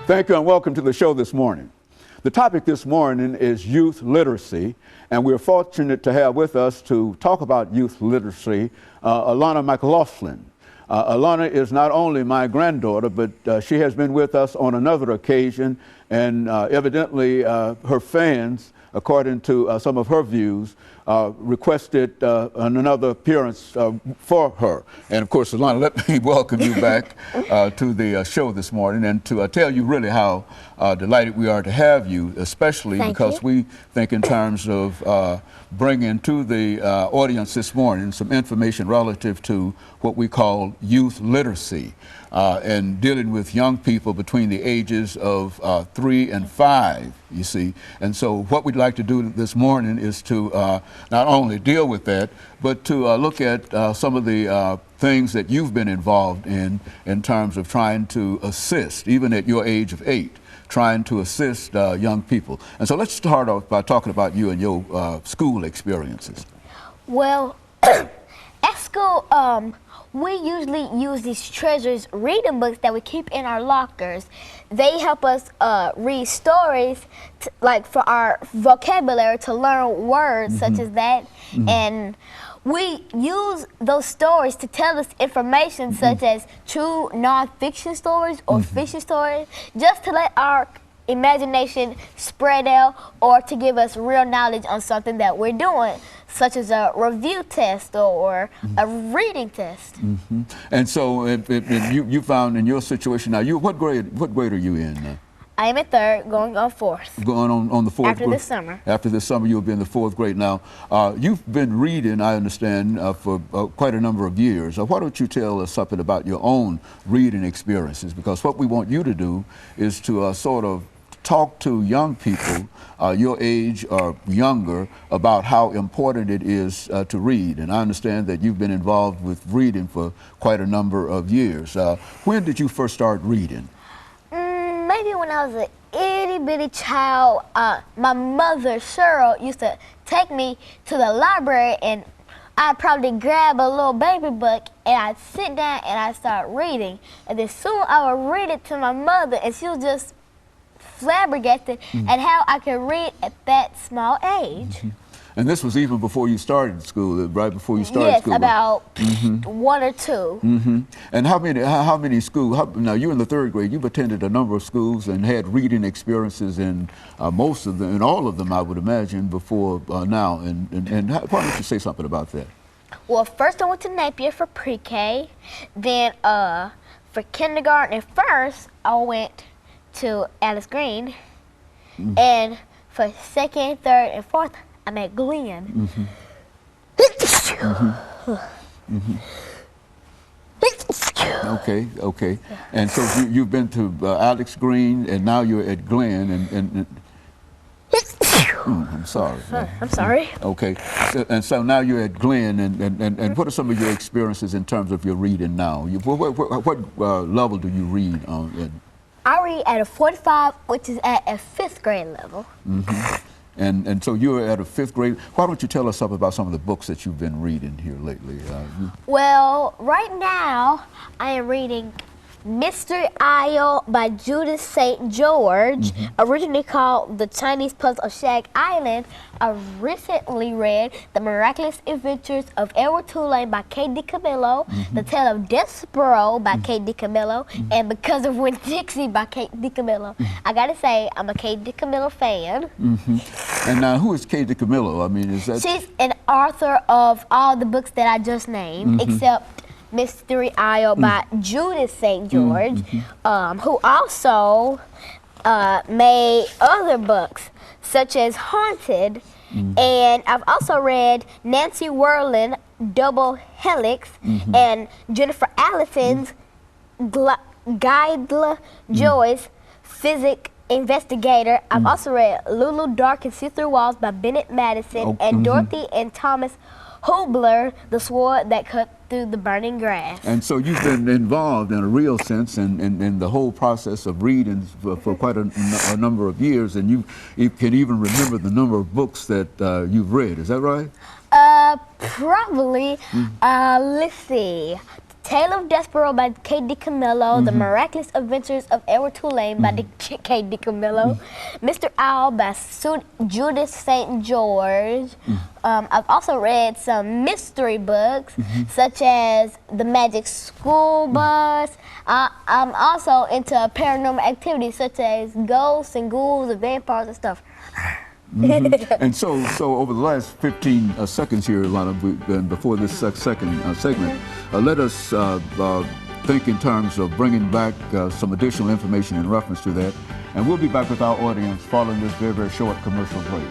Thank you and welcome to the show this morning. The topic this morning is youth literacy, and we're fortunate to have with us to talk about youth literacy, Alana McLaughlin. Alana is not only my granddaughter, but she has been with us on another occasion, and evidently her fans, according to some of her views, requested another appearance for her. And of course, Alana, let me welcome you back to the show this morning and to tell you really how delighted we are to have you, especially because we think in terms of bringing to the audience this morning some information relative to what we call youth literacy and dealing with young people between the ages of 3 and 5, you see. And so what we'd like to do this morning is to not only deal with that, but to look at some of the things that you've been involved in terms of trying to assist, even at your age of 8, trying to assist young people. And so let's start off by talking about you and your school experiences. Well, at school, we usually use these treasures reading books that we keep in our lockers. They help us read stories, like for our vocabulary, to learn words such as that. And we use those stories to tell us information such as true non-fiction stories or fiction stories, just to let our imagination spread out or to give us real knowledge on something that we're doing, such as a review test or a reading test. And so you found in your situation now, what grade are you in now? I am in 3rd, going on 4th. Going on the 4th. After this summer. After this summer, you'll be in the 4th grade. Now, you've been reading, I understand, for quite a number of years. Why don't you tell us something about your own reading experiences? Because what we want you to do is to sort of talk to young people your age or younger about how important it is to read. And I understand that you've been involved with reading for quite a number of years. When did you first start reading? Maybe when I was an itty bitty child. My mother, Cheryl, used to take me to the library, and I'd probably grab a little baby book and I'd sit down and I'd start reading. And then soon I would read it to my mother, and she was just flabbergasted at how I could read at that small age. And this was even before you started school, right before you started school? Yes, about 1 or 2. And how many schools? Now you're in the 3rd grade. You've attended a number of schools and had reading experiences in most of them, and all of them, I would imagine, before now. And why don't you say something about that? Well, first I went to Napier for pre-K. Then for kindergarten and first, I went to Alice Green. And for 2nd, 3rd, and 4th, I'm at Glenn. Okay. And so you've been to Alex Green, and now you're at Glenn, and I'm sorry. I'm sorry. Okay. And so now you're at Glenn, and what are some of your experiences in terms of your reading now? What level do you read on? I read at a 45, which is at a 5th grade level. And so you're at a 5th grade. Why don't you tell us something about some of the books that you've been reading here lately? Well, right now I am reading Mystery Isle by Judith St. George, originally called The Chinese Puzzle of Shag Island. I recently read The Miraculous Adventures of Edward Tulane by Kate DiCamillo, The Tale of Despero by Kate DiCamillo, and Because of Winn-Dixie by Kate DiCamillo. I gotta say, I'm a Kate DiCamillo fan. And now, who is Kate DiCamillo? I mean, is that... She's an author of all the books that I just named, except Mystery Isle by Judith St. George, who also made other books, such as Haunted, and I've also read Nancy Werlin, Double Helix, and Jennifer Allison's Guidla Joyce, Physics Investigator. I've also read Lulu Dark and See-Through Walls by Bennett Madison, and Dorothy and Thomas Hobler, The Sword That Cut Through the Burning Grass. And so you've been involved in a real sense in the whole process of reading for quite a number of years, and you can even remember the number of books that you've read. Is that right? Probably. Let's see. Tale of Despero by K. DiCamillo, The Miraculous Adventures of Edward Tulane by K. DiCamillo, Mr. Owl by Judith St. George. I've also read some mystery books, such as The Magic School Bus. I'm also into paranormal activities, such as ghosts and ghouls and vampires and stuff. And so over the last 15 seconds here, Alana, and before this second segment, let us think in terms of bringing back some additional information in reference to that. And we'll be back with our audience following this very, very short commercial break.